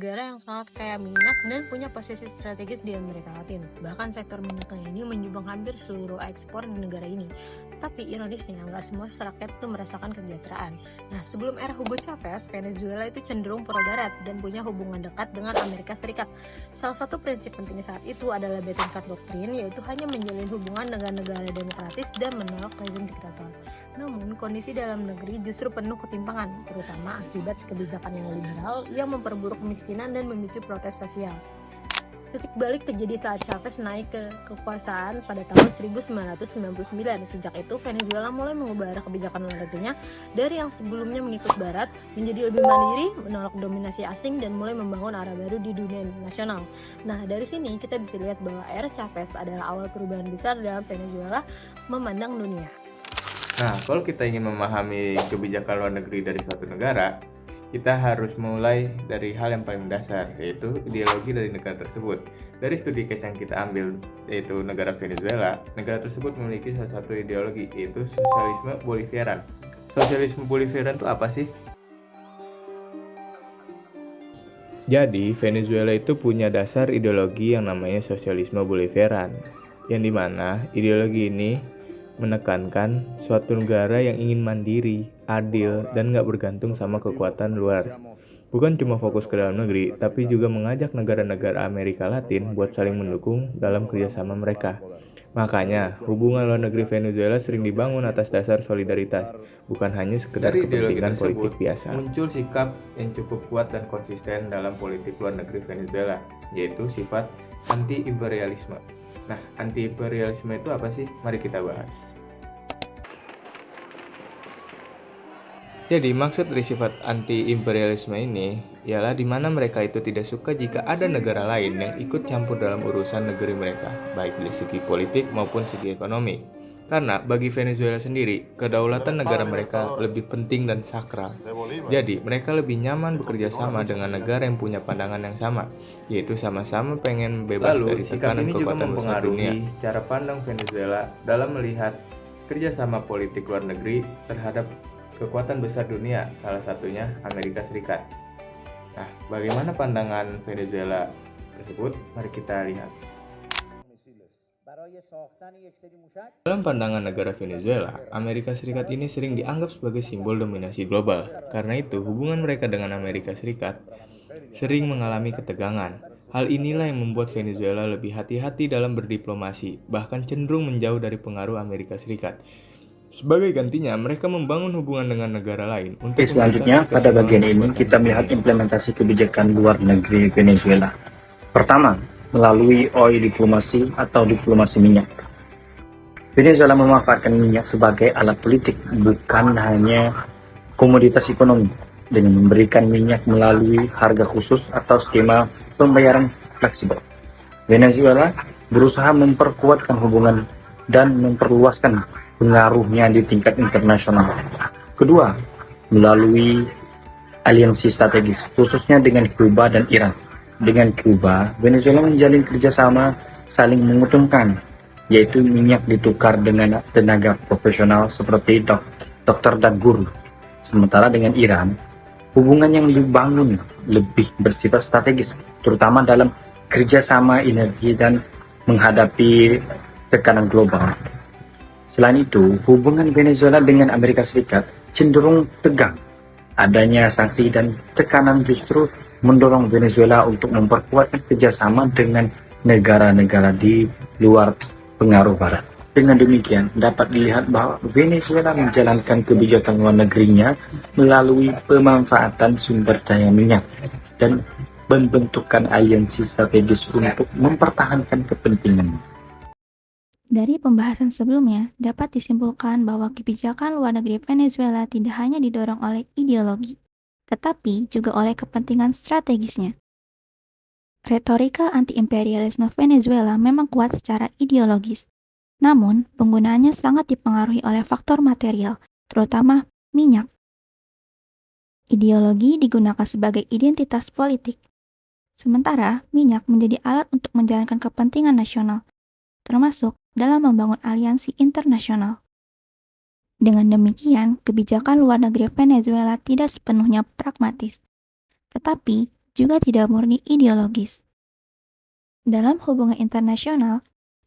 negara yang sangat kaya minyak dan punya posisi strategis di Amerika Latin. Bahkan sektor minyaknya ini menyumbang hampir seluruh ekspor di negara ini. Tapi ironisnya, nggak semua rakyat itu merasakan kesejahteraan. Nah, sebelum era Hugo Chavez, Venezuela itu cenderung pro-barat dan punya hubungan dekat dengan Amerika Serikat. Salah satu prinsip penting saat itu adalah Betancourt Doctrine, yaitu hanya menjalin hubungan dengan negara demokratis dan menolak rezim diktator. Namun, kondisi dalam negeri justru penuh ketimpangan, terutama akibat kebijakan yang liberal yang memperburuk kemiskinan dan memicu protes sosial. Titik balik terjadi saat Chavez naik ke kekuasaan pada tahun 1999. Sejak itu, Venezuela mulai mengubah arah kebijakan luar negerinya dari yang sebelumnya mengikut Barat menjadi lebih mandiri, menolak dominasi asing, dan mulai membangun arah baru di dunia internasional. Nah, dari sini kita bisa lihat bahwa era Chavez adalah awal perubahan besar dalam Venezuela memandang dunia. Nah, kalau kita ingin memahami kebijakan luar negeri dari suatu negara, kita harus mulai dari hal yang paling dasar, yaitu ideologi dari negara tersebut. Dari studi case yang kita ambil, yaitu negara Venezuela, negara tersebut memiliki salah satu ideologi, yaitu sosialisme Bolivarian. Sosialisme Bolivarian itu apa sih? Jadi, Venezuela itu punya dasar ideologi yang namanya sosialisme Bolivarian, yang dimana ideologi ini menekankan suatu negara yang ingin mandiri, adil, dan nggak bergantung sama kekuatan luar. Bukan cuma fokus ke dalam negeri, tapi juga mengajak negara-negara Amerika Latin buat saling mendukung dalam kerjasama mereka. Makanya, hubungan luar negeri Venezuela sering dibangun atas dasar solidaritas, bukan hanya sekedar kepentingan politik biasa. Muncul sikap yang cukup kuat dan konsisten dalam politik luar negeri Venezuela, yaitu sifat anti-imperialisme. Nah, anti-imperialisme itu apa sih? Mari kita bahas. Jadi, maksud dari sifat anti-imperialisme ini ialah di mana mereka itu tidak suka jika ada negara lain yang ikut campur dalam urusan negeri mereka, baik dari segi politik maupun segi ekonomi. Karena bagi Venezuela sendiri, kedaulatan negara mereka lebih penting dan sakral. Jadi, mereka lebih nyaman bekerja sama dengan negara yang punya pandangan yang sama, yaitu sama-sama pengen bebas dari tekanan kekuatan besar dunia. Cara pandang Venezuela dalam melihat kerjasama politik luar negeri terhadap kekuatan besar dunia, salah satunya Amerika Serikat. Nah, bagaimana pandangan Venezuela tersebut? Mari kita lihat. Dalam pandangan negara Venezuela, Amerika Serikat ini sering dianggap sebagai simbol dominasi global. Karena itu, hubungan mereka dengan Amerika Serikat sering mengalami ketegangan. Hal inilah yang membuat Venezuela lebih hati-hati dalam berdiplomasi, bahkan cenderung menjauh dari pengaruh Amerika Serikat. Sebagai gantinya, mereka membangun hubungan dengan negara lain. Selanjutnya, pada bagian ini kita melihat implementasi kebijakan luar negeri Venezuela. Pertama, melalui oil diplomasi atau diplomasi minyak. Venezuela memanfaatkan minyak sebagai alat politik, bukan hanya komoditas ekonomi, dengan memberikan minyak melalui harga khusus atau skema pembayaran fleksibel. Venezuela berusaha memperkuatkan hubungan dan memperluaskan pengaruhnya di tingkat internasional. Kedua, melalui aliansi strategis, khususnya dengan Kuba dan Iran. Dengan Kuba, Venezuela menjalin kerjasama saling menguntungkan, yaitu minyak ditukar dengan tenaga profesional seperti dokter dan guru. Sementara dengan Iran, hubungan yang dibangun lebih bersifat strategis, terutama dalam kerjasama energi dan menghadapi tekanan global. Selain itu, hubungan Venezuela dengan Amerika Serikat cenderung tegang. Adanya sanksi dan tekanan justru mendorong Venezuela untuk memperkuat kerjasama dengan negara-negara di luar pengaruh Barat. Dengan demikian, dapat dilihat bahwa Venezuela menjalankan kebijakan luar negerinya melalui pemanfaatan sumber daya minyak dan pembentukan aliansi strategis untuk mempertahankan kepentingannya. Dari pembahasan sebelumnya, dapat disimpulkan bahwa kebijakan luar negeri Venezuela tidak hanya didorong oleh ideologi, tetapi juga oleh kepentingan strategisnya. Retorika anti-imperialisme Venezuela memang kuat secara ideologis, namun penggunaannya sangat dipengaruhi oleh faktor material, terutama minyak. Ideologi digunakan sebagai identitas politik, sementara minyak menjadi alat untuk menjalankan kepentingan nasional, termasuk dalam membangun aliansi internasional. Dengan demikian, kebijakan luar negeri Venezuela tidak sepenuhnya pragmatis, tetapi juga tidak murni ideologis. Dalam hubungan internasional,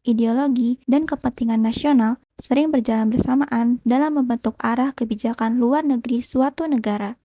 ideologi dan kepentingan nasional sering berjalan bersamaan dalam membentuk arah kebijakan luar negeri suatu negara.